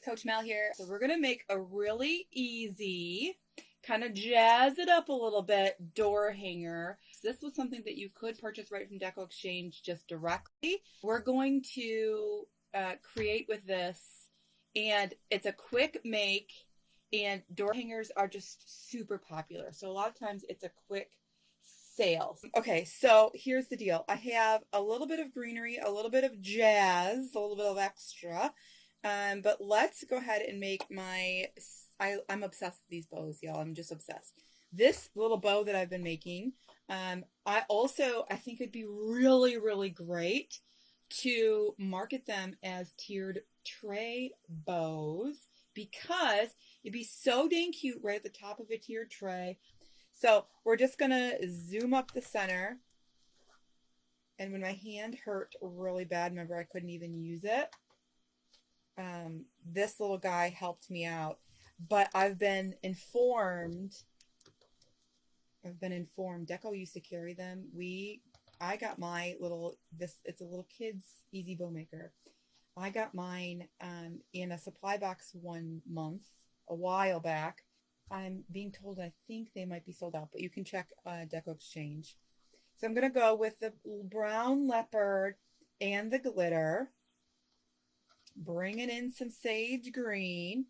Coach Mel here. So we're going to make a really easy, kind of jazz it up a little bit, door hanger. So this was something that you could purchase right from Deco Exchange just directly. We're going to create with this, and it's a quick make, and door hangers are just super popular. So a lot of times it's a quick sale. Okay, so here's the deal. I have a little bit of greenery, a little bit of jazz, a little bit of extra. But let's go ahead and make I'm obsessed with these bows, y'all. I'm just obsessed. This little bow that I've been making, I think it'd be really, really great to market them as tiered tray bows because it'd be so dang cute right at the top of a tiered tray. So we're just gonna zoom up the center. And when my hand hurt really bad, remember I couldn't even use it. This little guy helped me out, but I've been informed, Deco used to carry them. I got my it's a little kid's easy bow maker. I got mine, in a supply box one month, a while back. I'm being told I think they might be sold out, but you can check, Deco Exchange. So I'm going to go with the brown leopard and the glitter. Bringing in some sage green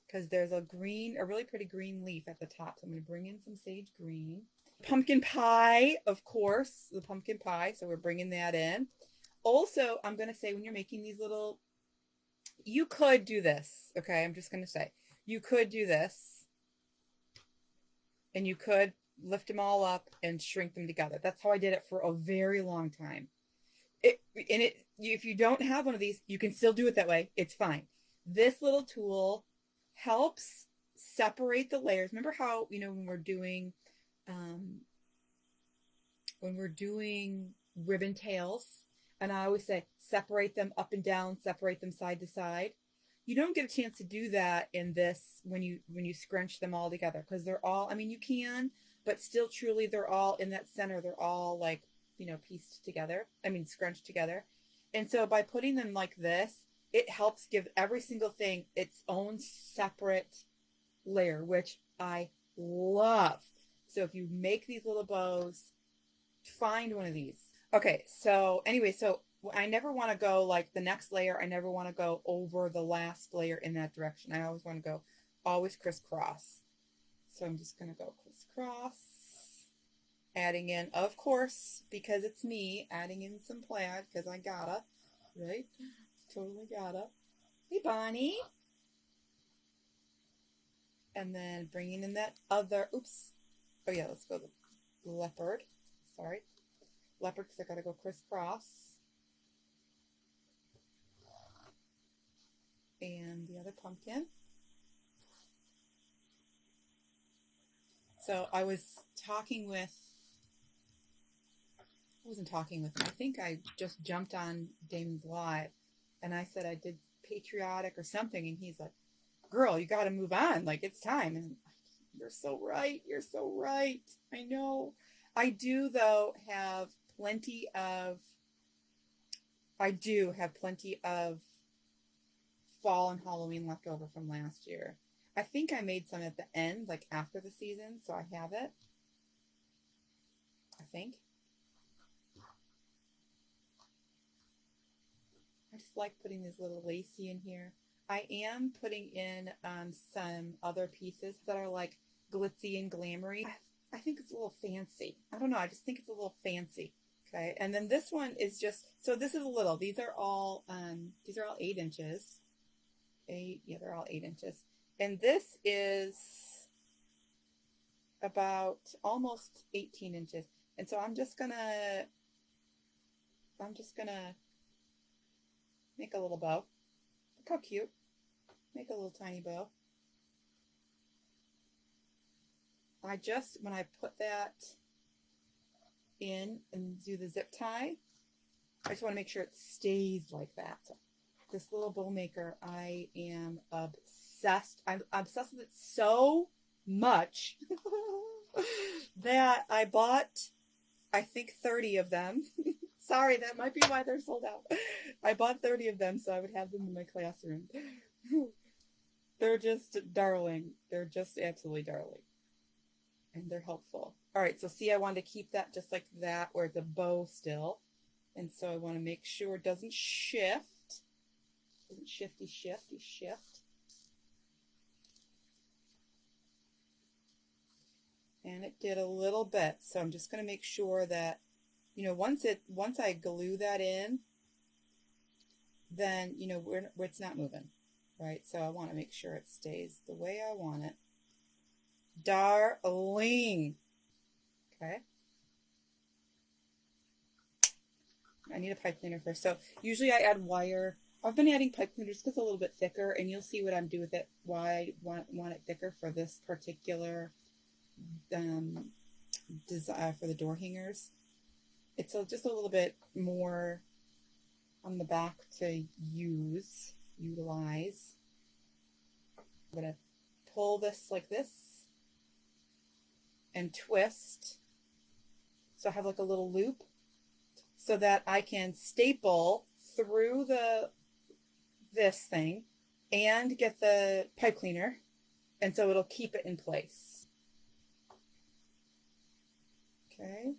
because there's a really pretty green leaf at the top. So I'm going to bring in some sage green. Pumpkin pie, of course, the pumpkin pie. So we're bringing that in. Also, I'm going to say when you're making these you could do this. Okay, I'm just going to say you could do this and you could lift them all up and shrink them together. That's how I did it for a very long time. If you don't have one of these, you can still do it that way. It's fine. This little tool helps separate the layers. Remember how, when we're doing ribbon tails, and I always say, separate them up and down, separate them side to side. You don't get a chance to do that in this when you scrunch them all together, because they're all, you can, but still truly they're all in that center. They're all like, pieced together, scrunched together. And so by putting them like this, it helps give every single thing its own separate layer, which I love. So if you make these little bows, find one of these. Okay, so anyway, so I never want to go like the next layer. I never want to go over the last layer in that direction. I always want to go crisscross. So I'm just going to go crisscross. Adding in, of course, because it's me, adding in some plaid, because I gotta, right? Totally gotta. Hey, Bonnie. And then bringing in that other, oops. Oh, yeah, let's go the leopard. Sorry. Leopard, because I gotta go crisscross. And the other pumpkin. So I wasn't talking with him. I think I just jumped on Damon's live and I said I did patriotic or something. And he's like, girl, you got to move on. Like, it's time. And you're so right. You're so right. I know. I do, though, have plenty of fall and Halloween left over from last year. I think I made some at the end, like after the season. So I have it. I think. I just like putting this little lacy in here. I am putting in some other pieces that are like glitzy and glamoury. I think it's a little fancy. I don't know. I just think it's a little fancy. Okay. And then this one is just, so this is a little, these are all 8 inches. They're all 8 inches. And this is about almost 18 inches. And so I'm just gonna make a little bow. Look how cute. Make a little tiny bow. When I put that in and do the zip tie, I just want to make sure it stays like that. So this little bow maker, I am obsessed. I'm obsessed with it so much that I bought, I think, 30 of them. Sorry, that might be why they're sold out. I bought 30 of them so I would have them in my classroom. They're just darling. They're just absolutely darling. And they're helpful. All right, so see, I wanted to keep that just like that, where it's a bow still. And so I want to make sure it doesn't shift. Doesn't shifty shift. And it did a little bit. So I'm just going to make sure that, you know, once I glue that in, then, you know, it's not moving, right? So I want to make sure it stays the way I want it. Darling. Okay. I need a pipe cleaner first. So usually I add wire. I've been adding pipe cleaner just because it's a little bit thicker, and you'll see what I'm doing with it, why I want it thicker for this particular design for the door hangers. It's just a little bit more on the back to utilize. I'm going to pull this like this and twist. So I have like a little loop so that I can staple through this thing and get the pipe cleaner, and so it'll keep it in place. Okay.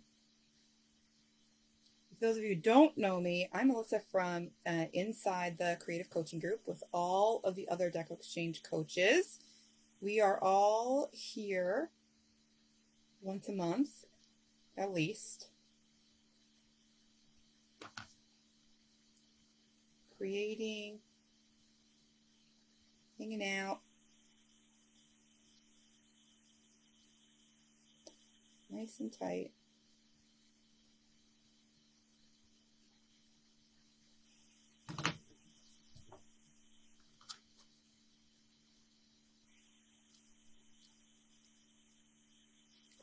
For those of you who don't know me, I'm Melissa from inside the Creative Coaching Group with all of the other Deco Exchange coaches. We are all here once a month, at least, creating, hanging out, nice and tight.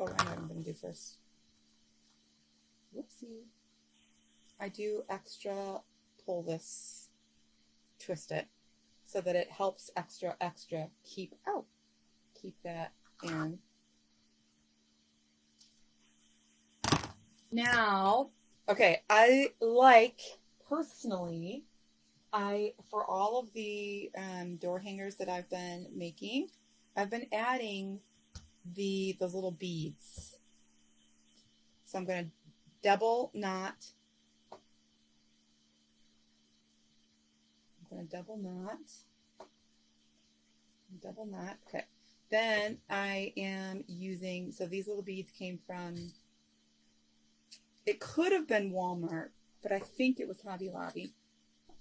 Oh, I know what I'm going to do first. Whoopsie. I do extra pull this, twist it, so that it helps extra keep that in. Now, okay, I like, personally, for all of the door hangers that I've been making, I've been adding those little beads. So I'm going to double knot. Double knot. Okay. Then I am using, so these little beads came from, it could have been Walmart, but I think it was Hobby Lobby.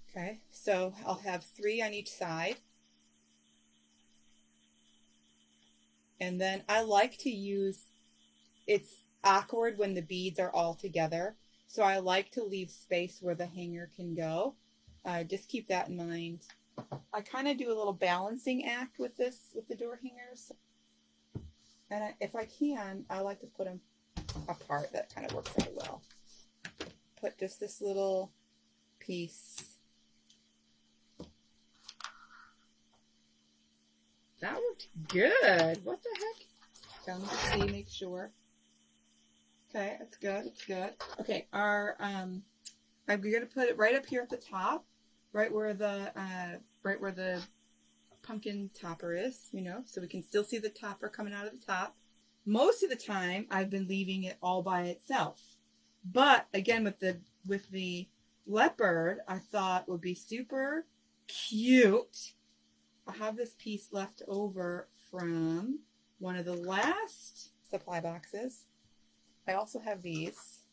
Okay. So I'll have 3 on each side. And then I like to use, it's awkward when the beads are all together, so I like to leave space where the hanger can go. Just keep that in mind. I kind of do a little balancing act with this, with the door hangers. And if I can, I like to put them apart. That kind of works out well. Put just this little piece. That worked good. What the heck? Down to see, make sure. Okay, that's good. It's good. Okay, I'm gonna put it right up here at the top, right where the pumpkin topper is, you know, so we can still see the topper coming out of the top. Most of the time, I've been leaving it all by itself, but again, with the leopard, I thought would be super cute. I have this piece left over from one of the last supply boxes. I also have these.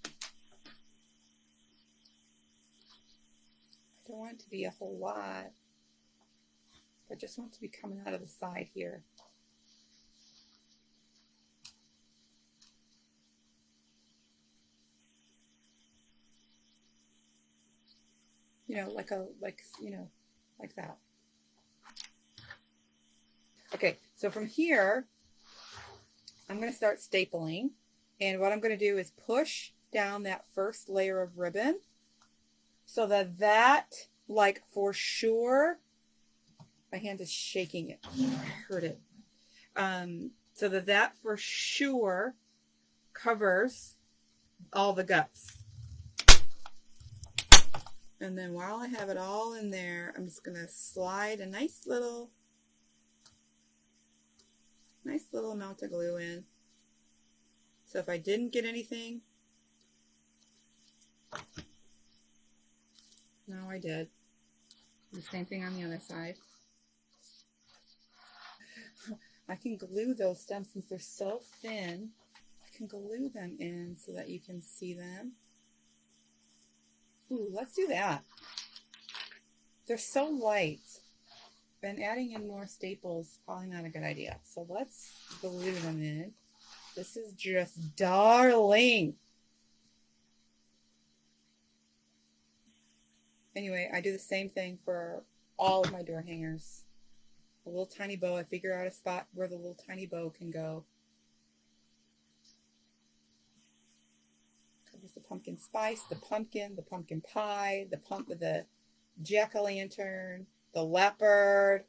I don't want it to be a whole lot. I just want it to be coming out of the side here. You know, like that. Okay, so from here, I'm going to start stapling. And what I'm going to do is push down that first layer of ribbon so that, like, for sure, my hand is shaking it. I heard it. So that for sure covers all the guts. And then while I have it all in there, I'm just going to slide a nice little amount of glue in. So if I didn't get anything, no, I did. The same thing on the other side. I can glue those stems since they're so thin. I can glue them in so that you can see them. Ooh, let's do that. They're so light. And adding in more staples, probably not a good idea. So let's glue them in. This is just darling. Anyway, I do the same thing for all of my door hangers. A little tiny bow. I figure out a spot where the little tiny bow can go. Covers the pumpkin spice, the pumpkin pie, the jack-o'-lantern, the leopard.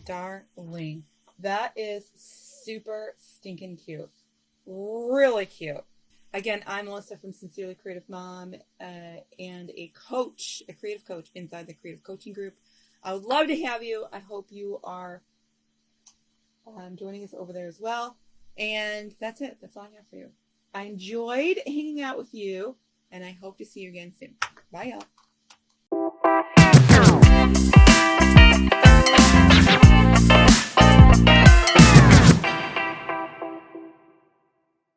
Darling. That is super stinking cute. Really cute. Again, I'm Melissa from Sincerely Creative Mom and a coach, a creative coach inside the Creative Coaching Group. I would love to have you. I hope you are joining us over there as well. And that's it. That's all I have for you. I enjoyed hanging out with you, and I hope to see you again soon. Bye, y'all.